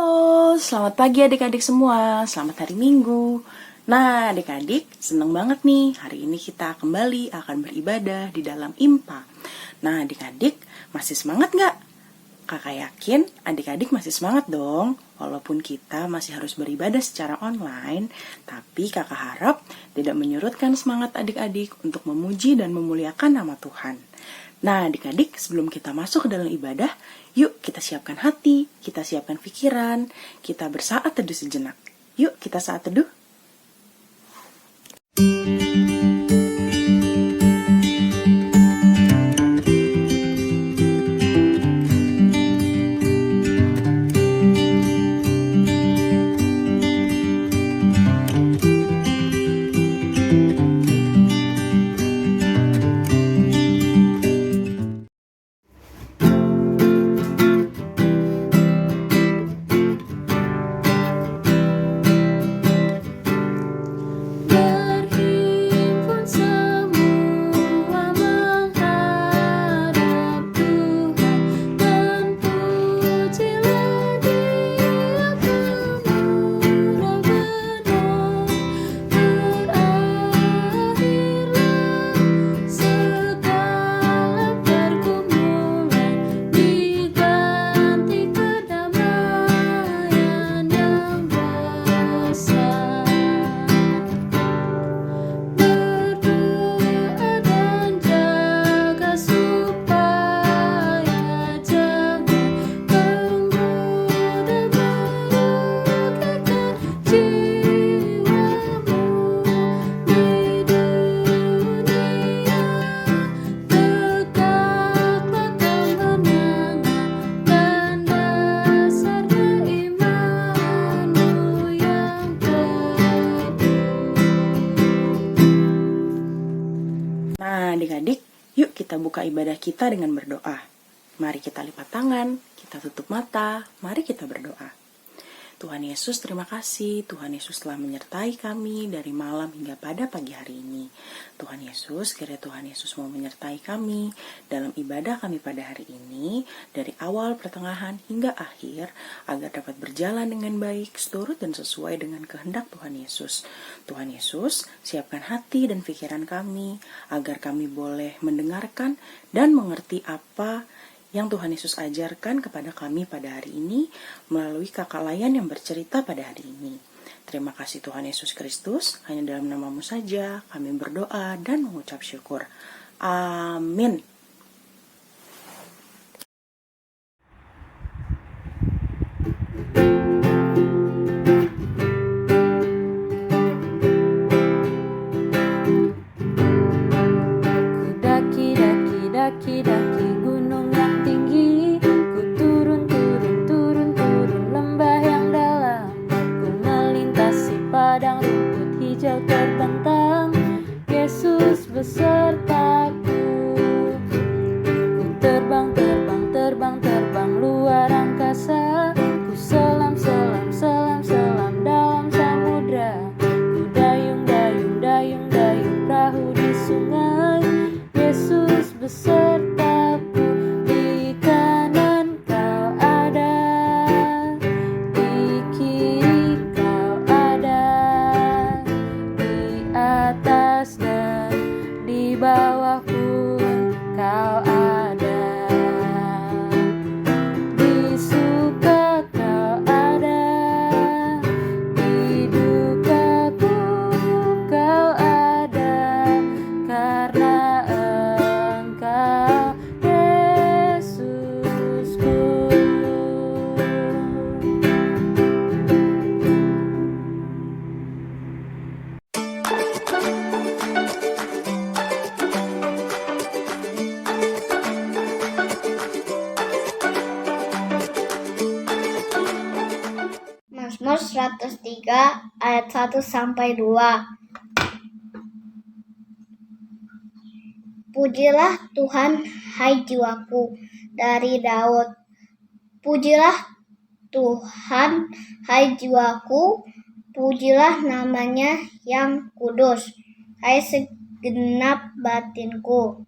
Halo, selamat pagi adik-adik semua. Selamat hari Minggu. Nah, adik-adik, seneng banget nih. Hari ini kita kembali akan beribadah di dalam IMPA. Nah, adik-adik, masih semangat nggak? Kakak yakin adik-adik masih semangat dong. Walaupun kita masih harus beribadah secara online, tapi kakak harap tidak menyurutkan semangat adik-adik untuk memuji dan memuliakan nama Tuhan. Nah, adik-adik, sebelum kita masuk ke dalam ibadah, yuk kita siapkan hati, kita siapkan pikiran, kita bersaat teduh sejenak. Yuk kita saat teduh. Nah, adik-adik, yuk kita buka ibadah kita dengan berdoa. Mari kita lipat tangan, kita tutup mata, mari kita berdoa. Tuhan Yesus, terima kasih. Tuhan Yesus telah menyertai kami dari malam hingga pada pagi hari ini. Tuhan Yesus, kiranya Tuhan Yesus mau menyertai kami dalam ibadah kami pada hari ini, dari awal, pertengahan, hingga akhir, agar dapat berjalan dengan baik, seturut dan sesuai dengan kehendak Tuhan Yesus. Tuhan Yesus, siapkan hati dan pikiran kami, agar kami boleh mendengarkan dan mengerti apa yang Tuhan Yesus ajarkan kepada kami pada hari ini melalui kakak layan yang bercerita pada hari ini. Terima kasih Tuhan Yesus Kristus, hanya dalam nama-Mu saja kami berdoa dan mengucap syukur. Amin. Daki gunung yang tinggi, ku turun lembah yang dalam, ku melintasi padang rumput hijau terbentang. Yesus besertaku, ku terbang luar angkasa, ku selam dalam samudra, ku dayung perahu di sungai. Yesus besertaku, di kanan Kau ada, di kiri Kau ada, di atas dan di bawah pun Kau ada, di suka Kau ada, di dukaku Kau ada, karena Mazmur 103 ayat 1-2. Pujilah Tuhan, hai jiwaku, dari Daud. Pujilah Tuhan, hai jiwaku, pujilah namanya yang kudus, hai segenap batinku.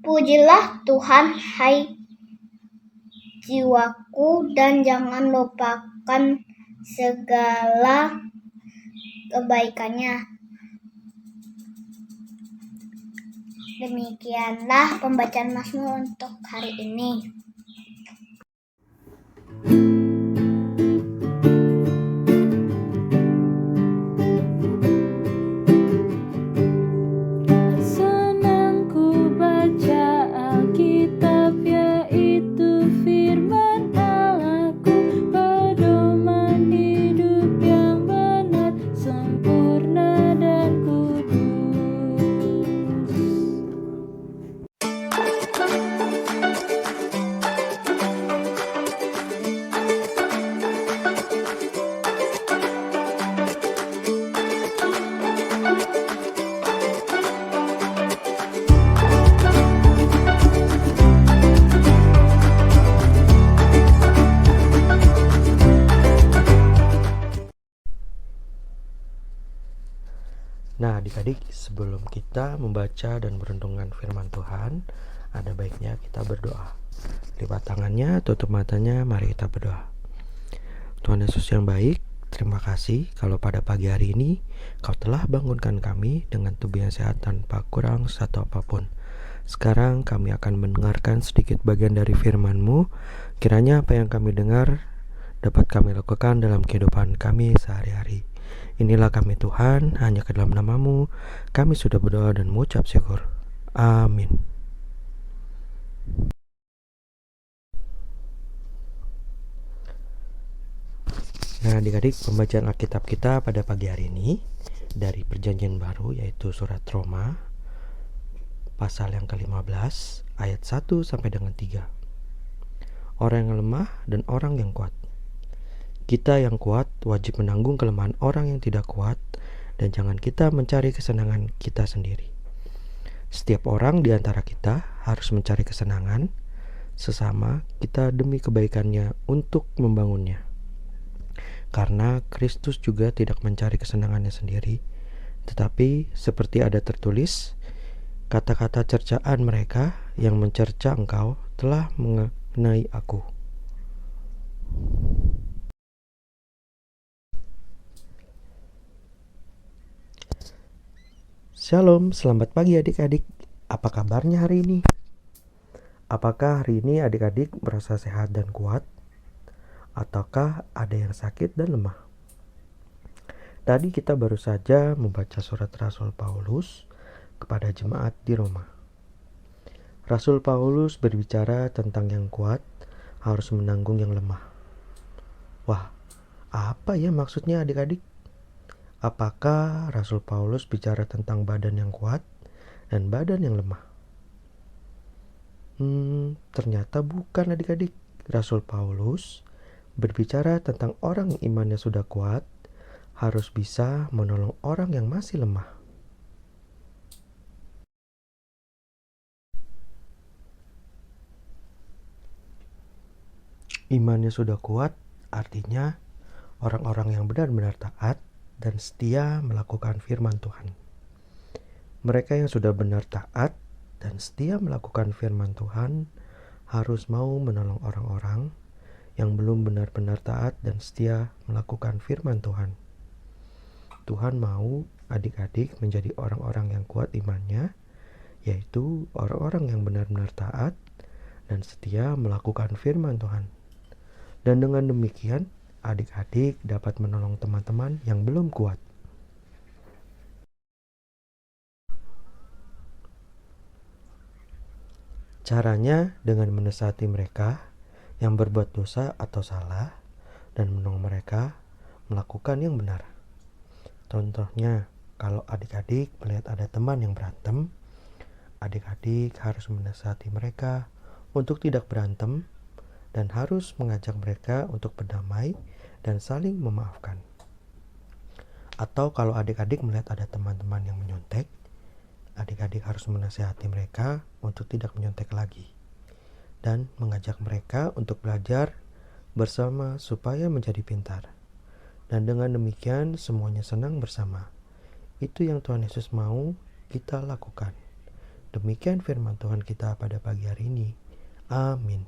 Pujilah Tuhan, hai jiwaku dan jangan lupakan segala kebaikannya. Demikianlah pembacaan Mazmur untuk hari ini. Senang ku baca Alkitab, yaitu firman Allahku, pedoman hidup yang benar, sempurna dan kudus. Nah, adik-adik, sebelum kita membaca dan merenungkan firman Tuhan, ada baiknya kita berdoa. Lipat tangannya, tutup matanya, mari kita berdoa. Tuhan Yesus yang baik, terima kasih kalau pada pagi hari ini Kau telah bangunkan kami dengan tubuh yang sehat tanpa kurang satu apapun. Sekarang kami akan mendengarkan sedikit bagian dari firman-Mu. Kiranya apa yang kami dengar dapat kami lakukan dalam kehidupan kami sehari-hari. Inilah kami Tuhan, hanya ke dalam nama-Mu kami sudah berdoa dan mengucap syukur. Amin. Nah, adik-adik, pembacaan Alkitab kita pada pagi hari ini dari Perjanjian Baru, yaitu surat Roma pasal yang ke-15 ayat 1 sampai dengan 3. Orang yang lemah dan orang yang kuat. Kita yang kuat wajib menanggung kelemahan orang yang tidak kuat, dan jangan kita mencari kesenangan kita sendiri. Setiap orang di antara kita harus mencari kesenangan sesama kita demi kebaikannya untuk membangunnya. Karena Kristus juga tidak mencari kesenangannya sendiri, tetapi seperti ada tertulis, kata-kata cercaan mereka yang mencerca engkau telah mengenai aku. Shalom, selamat pagi adik-adik. Apa kabarnya hari ini? Apakah hari ini adik-adik merasa sehat dan kuat? Ataukah ada yang sakit dan lemah? Tadi kita baru saja membaca surat Rasul Paulus kepada jemaat di Roma. Rasul Paulus berbicara tentang yang kuat harus menanggung yang lemah. Wah, apa ya maksudnya adik-adik? Apakah Rasul Paulus bicara tentang badan yang kuat dan badan yang lemah? Ternyata bukan adik-adik. Rasul Paulus berbicara tentang orang yang imannya sudah kuat harus bisa menolong orang yang masih lemah. Imannya sudah kuat artinya orang-orang yang benar-benar taat dan setia melakukan firman Tuhan. Mereka yang sudah benar taat dan setia melakukan firman Tuhan harus mau menolong orang-orang yang belum benar-benar taat dan setia melakukan firman Tuhan. Tuhan mau adik-adik menjadi orang-orang yang kuat imannya, yaitu orang-orang yang benar-benar taat dan setia melakukan firman Tuhan. Dan dengan demikian, adik-adik dapat menolong teman-teman yang belum kuat. Caranya dengan menasihati mereka yang berbuat dosa atau salah dan menolong mereka melakukan yang benar. Contohnya, kalau adik-adik melihat ada teman yang berantem, adik-adik harus menasihati mereka untuk tidak berantem dan harus mengajak mereka untuk berdamai dan saling memaafkan. Atau kalau adik-adik melihat ada teman-teman yang menyontek, adik-adik harus menasihati mereka untuk tidak menyontek lagi dan mengajak mereka untuk belajar bersama supaya menjadi pintar. Dan dengan demikian semuanya senang bersama. Itu yang Tuhan Yesus mau kita lakukan. Demikian firman Tuhan kita pada pagi hari ini. Amin.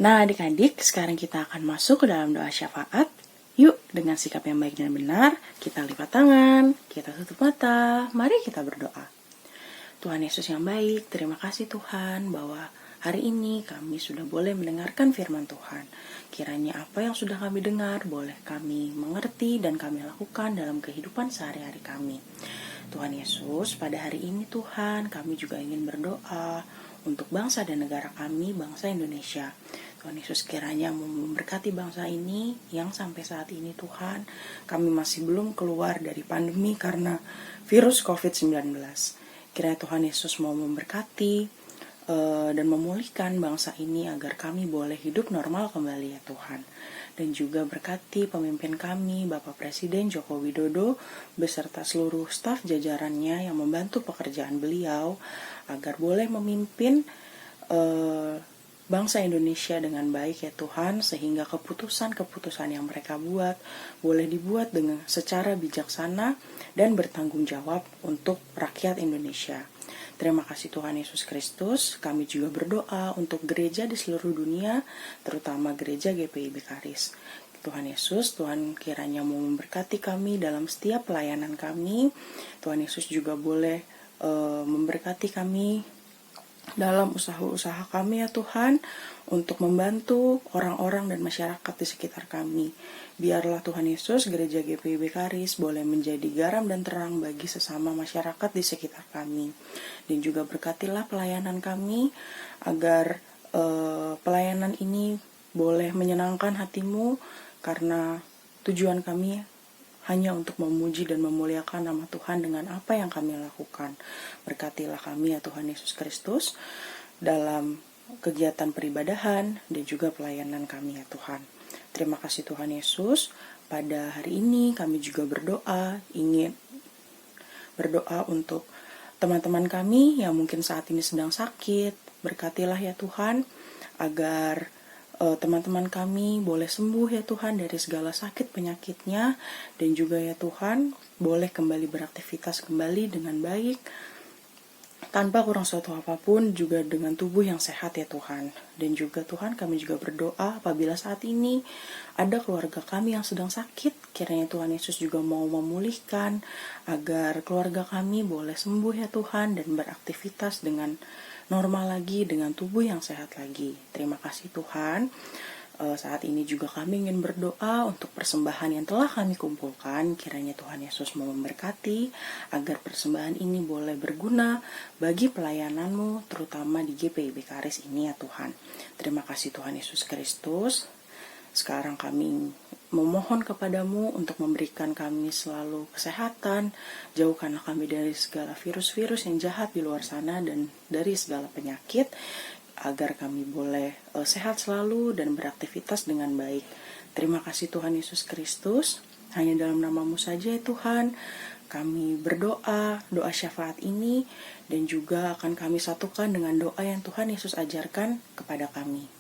Nah adik-adik, sekarang kita akan masuk ke dalam doa syafaat. Yuk, dengan sikap yang baik dan benar, kita lipat tangan, kita tutup mata, mari kita berdoa. Tuhan Yesus yang baik, terima kasih Tuhan bahwa hari ini kami sudah boleh mendengarkan firman Tuhan. Kiranya apa yang sudah kami dengar boleh kami mengerti dan kami lakukan dalam kehidupan sehari-hari kami. Tuhan Yesus, pada hari ini Tuhan, kami juga ingin berdoa untuk bangsa dan negara kami, bangsa Indonesia. Tuhan Yesus kiranya memberkati bangsa ini yang sampai saat ini Tuhan, kami masih belum keluar dari pandemi karena virus COVID-19. Kiranya Tuhan Yesus mau memberkati dan memulihkan bangsa ini agar kami boleh hidup normal kembali ya Tuhan. Dan juga berkati pemimpin kami, Bapak Presiden Joko Widodo, beserta seluruh staf jajarannya yang membantu pekerjaan beliau, agar boleh memimpin bangsa Indonesia dengan baik ya Tuhan, sehingga keputusan-keputusan yang mereka buat boleh dibuat dengan secara bijaksana dan bertanggung jawab untuk rakyat Indonesia. Terima kasih Tuhan Yesus Kristus. Kami juga berdoa untuk gereja di seluruh dunia, terutama gereja GPIB Karis. Tuhan Yesus, Tuhan kiranya mau memberkati kami dalam setiap pelayanan kami. Tuhan Yesus juga boleh memberkati kami dalam usaha-usaha kami ya Tuhan, untuk membantu orang-orang dan masyarakat di sekitar kami. Biarlah Tuhan Yesus, gereja GPIB Karis boleh menjadi garam dan terang bagi sesama masyarakat di sekitar kami. Dan juga berkatilah pelayanan kami, agar pelayanan ini boleh menyenangkan hati-Mu, karena tujuan kami hanya untuk memuji dan memuliakan nama Tuhan dengan apa yang kami lakukan. Berkatilah kami ya Tuhan Yesus Kristus dalam kegiatan peribadahan dan juga pelayanan kami ya Tuhan. Terima kasih Tuhan Yesus. Pada hari ini kami juga ingin berdoa untuk teman-teman kami yang mungkin saat ini sedang sakit. Berkatilah ya Tuhan, agar teman-teman kami boleh sembuh ya Tuhan dari segala sakit penyakitnya, dan juga ya Tuhan boleh kembali beraktivitas kembali dengan baik tanpa kurang suatu apapun, juga dengan tubuh yang sehat ya Tuhan. Dan juga Tuhan, kami juga berdoa apabila saat ini ada keluarga kami yang sedang sakit, kiranya Tuhan Yesus juga mau memulihkan agar keluarga kami boleh sembuh ya Tuhan dan beraktivitas dengan normal lagi, dengan tubuh yang sehat lagi. Terima kasih Tuhan. Saat ini juga kami ingin berdoa untuk persembahan yang telah kami kumpulkan. Kiranya Tuhan Yesus mau memberkati agar persembahan ini boleh berguna bagi pelayanan-Mu, terutama di GPIB Karis ini ya Tuhan. Terima kasih Tuhan Yesus Kristus. Sekarang kami memohon kepadamu untuk memberikan kami selalu kesehatan. Jauhkanlah kami dari segala virus-virus yang jahat di luar sana dan dari segala penyakit, agar kami boleh sehat selalu dan beraktivitas dengan baik. Terima kasih Tuhan Yesus Kristus. Hanya dalam nama-Mu saja ya Tuhan, kami berdoa, doa syafaat ini, dan juga akan kami satukan dengan doa yang Tuhan Yesus ajarkan kepada kami.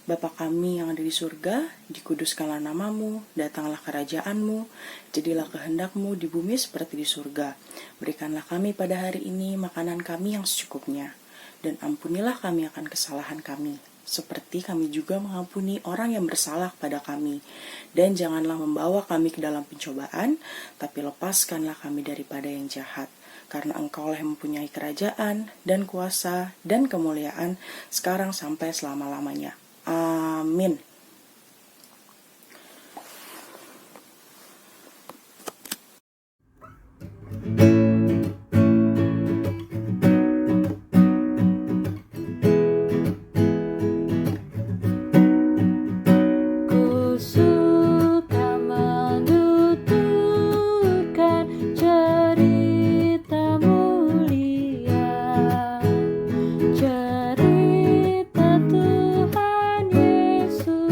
Bapa kami yang ada di surga, dikuduskanlah nama-Mu, datanglah kerajaan-Mu, jadilah kehendak-Mu di bumi seperti di surga. Berikanlah kami pada hari ini makanan kami yang secukupnya, dan ampunilah kami akan kesalahan kami, seperti kami juga mengampuni orang yang bersalah kepada kami. Dan janganlah membawa kami ke dalam pencobaan, tapi lepaskanlah kami daripada yang jahat. Karena Engkaulah yang mempunyai kerajaan, dan kuasa, dan kemuliaan, sekarang sampai selama-lamanya. Amin. Ku suka menuturkan cerita mulia, cerita Tuhan Yesus.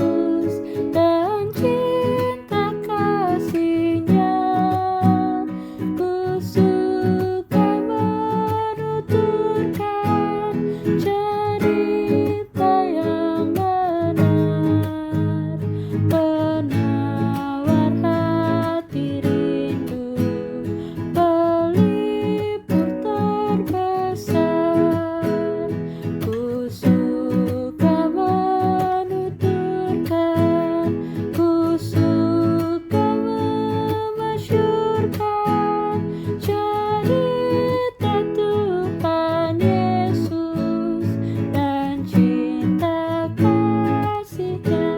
suka memasyurkan cerita Tuhan Yesus dan cinta kasih-Nya.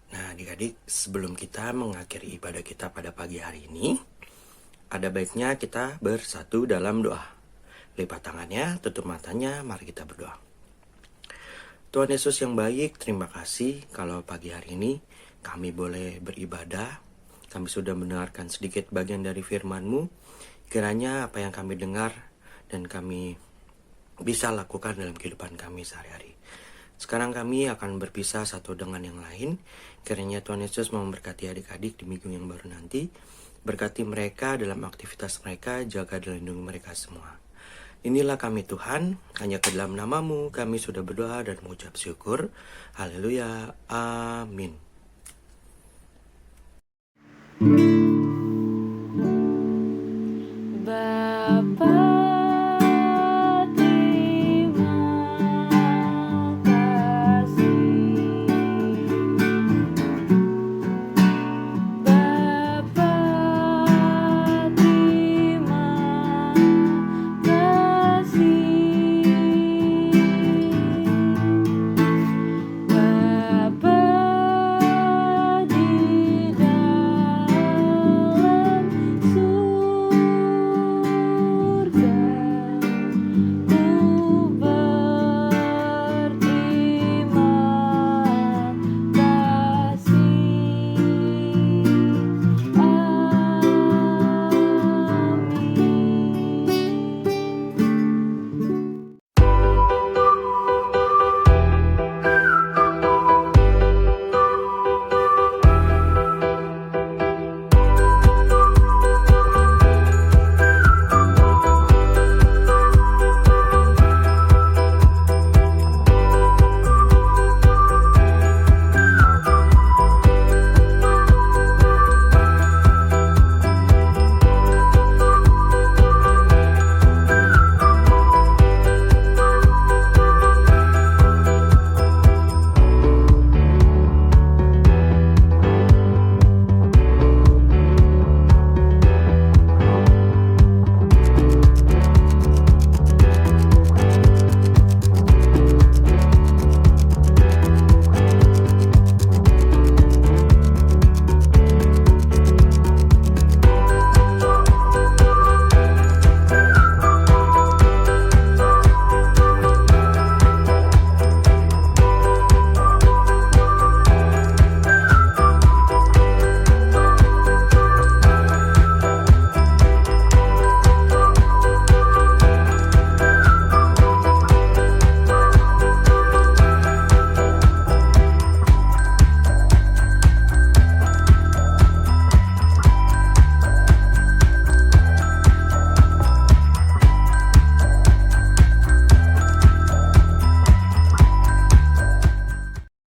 Nah, adik-adik, sebelum kita mengakhiri ibadah kita pada pagi hari ini, ada baiknya kita bersatu dalam doa. Lipat tangannya, tutup matanya, mari kita berdoa. Tuhan Yesus yang baik, terima kasih kalau pagi hari ini kami boleh beribadah. Kami sudah mendengarkan sedikit bagian dari firman-Mu. Kiranya apa yang kami dengar dan kami bisa lakukan dalam kehidupan kami sehari-hari. Sekarang kami akan berpisah satu dengan yang lain. Kiranya Tuhan Yesus memberkati adik-adik di minggu yang baru nanti. Berkati mereka dalam aktivitas mereka, jaga dan lindungi mereka semua. Inilah kami Tuhan, hanya ke dalam nama-Mu kami sudah berdoa dan mengucap syukur. Haleluya, amin.